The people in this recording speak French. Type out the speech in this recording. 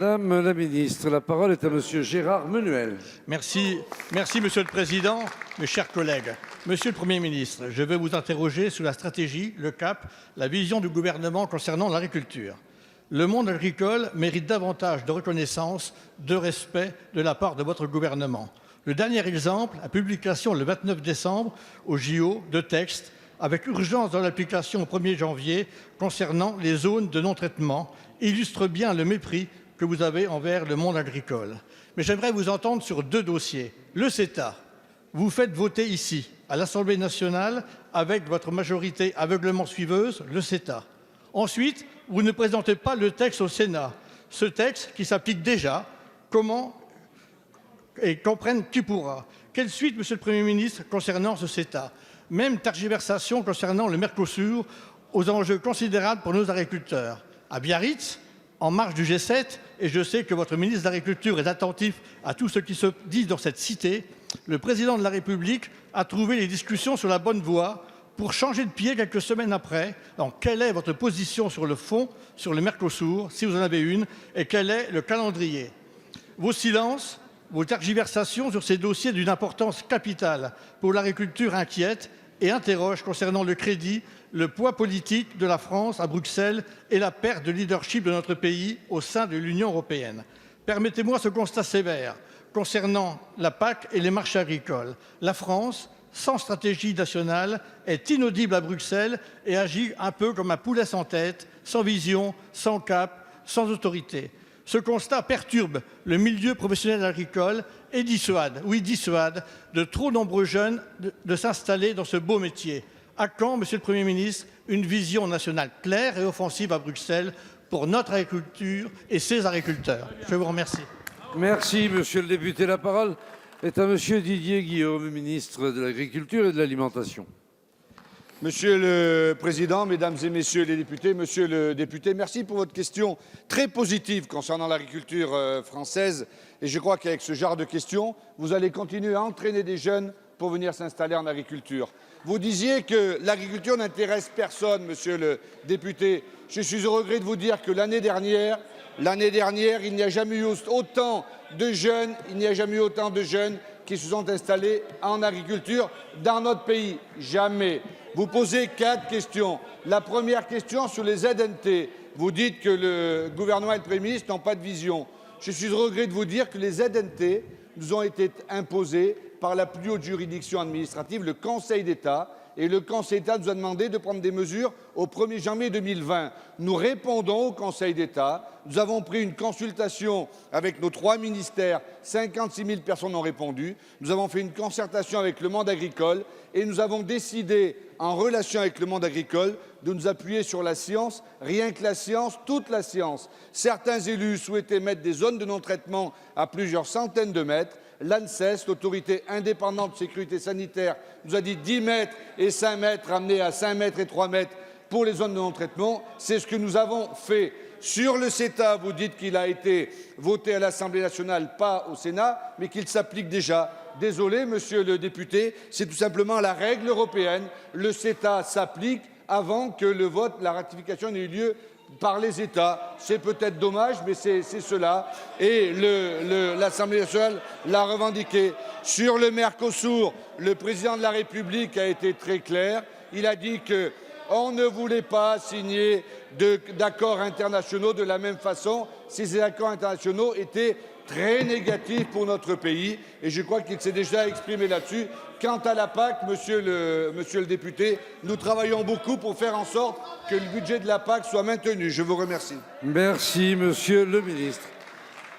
Madame la ministre, la parole est à monsieur Gérard Menuel. Merci, Monsieur le Président, mes chers collègues. Monsieur le Premier ministre, je vais vous interroger sur la stratégie, le cap, la vision du gouvernement concernant l'agriculture. Le monde agricole mérite davantage de reconnaissance, de respect de la part de votre gouvernement. Le dernier exemple, la publication le 29 décembre au JO de textes avec urgence dans l'application au 1er janvier concernant les zones de non-traitement illustre bien le mépris que vous avez envers le monde agricole. Mais j'aimerais vous entendre sur deux dossiers. Le CETA, vous faites voter ici, à l'Assemblée nationale, avec votre majorité aveuglement suiveuse, le CETA. Ensuite, vous ne présentez pas le texte au Sénat. Ce texte qui s'applique déjà, comment et comprenne qui pourra. Quelle suite, Monsieur le Premier ministre, concernant ce CETA? Même tergiversation concernant le Mercosur, aux enjeux considérables pour nos agriculteurs. À Biarritz, en marge du G7, et je sais que votre ministre de l'Agriculture est attentif à tout ce qui se dit dans cette cité, le président de la République a trouvé les discussions sur la bonne voie pour changer de pied quelques semaines après. Donc, quelle est votre position sur le fond, sur le Mercosur, si vous en avez une, et quel est le calendrier? Vos silences, vos tergiversations sur ces dossiers d'une importance capitale pour l'agriculture inquiète et interroge concernant le crédit, le poids politique de la France à Bruxelles et la perte de leadership de notre pays au sein de l'Union européenne. Permettez-moi ce constat sévère concernant la PAC et les marchés agricoles. La France, sans stratégie nationale, est inaudible à Bruxelles et agit un peu comme un poulet sans tête, sans vision, sans cap, sans autorité. Ce constat perturbe le milieu professionnel agricole et dissuade, oui dissuade, de trop nombreux jeunes de s'installer dans ce beau métier. À quand, Monsieur le Premier ministre, une vision nationale claire et offensive à Bruxelles pour notre agriculture et ses agriculteurs? Je vous remercie. Merci, monsieur le député. La parole est à monsieur Didier Guillaume, ministre de l'Agriculture et de l'Alimentation. Monsieur le Président, Mesdames et Messieurs les députés, Monsieur le député, merci pour votre question très positive concernant l'agriculture française. Et je crois qu'avec ce genre de questions, vous allez continuer à entraîner des jeunes pour venir s'installer en agriculture. Vous disiez que l'agriculture n'intéresse personne, Monsieur le député. Je suis au regret de vous dire que l'année dernière, il n'y a jamais eu autant de jeunes, qui se sont installés en agriculture dans notre pays. Jamais. Vous posez 4 questions. La première question sur les ZNT. Vous dites que le gouvernement et le Premier ministre n'ont pas de vision. Je suis au regret de vous dire que les ZNT nous ont été imposés par la plus haute juridiction administrative, le Conseil d'État. Et le Conseil d'État nous a demandé de prendre des mesures au 1er janvier 2020. Nous répondons au Conseil d'État. Nous avons pris une consultation avec nos 3 ministères. 56 000 personnes ont répondu. Nous avons fait une concertation avec le monde agricole et nous avons décidé, en relation avec le monde agricole, de nous appuyer sur la science, rien que la science, toute la science. Certains élus souhaitaient mettre des zones de non-traitement à plusieurs centaines de mètres. L'ANSES, l'autorité indépendante de sécurité sanitaire, nous a dit 10 mètres et 5 mètres, ramenés à 5 mètres et 3 mètres pour les zones de non-traitement. C'est ce que nous avons fait. Sur le CETA, vous dites qu'il a été voté à l'Assemblée nationale, pas au Sénat, mais qu'il s'applique déjà. Désolé, monsieur le député, c'est tout simplement la règle européenne. Le CETA s'applique avant que le vote, la ratification n'ait eu lieu par les États. C'est peut-être dommage, mais c'est cela. Et l'Assemblée nationale l'a revendiqué. Sur le Mercosur, le président de la République a été très clair. Il a dit qu'on ne voulait pas signer d'accords internationaux de la même façon si ces accords internationaux étaient très négatifs pour notre pays. Et je crois qu'il s'est déjà exprimé là-dessus. Quant à la PAC, monsieur le député, nous travaillons beaucoup pour faire en sorte que le budget de la PAC soit maintenu. Je vous remercie. Merci, monsieur le ministre.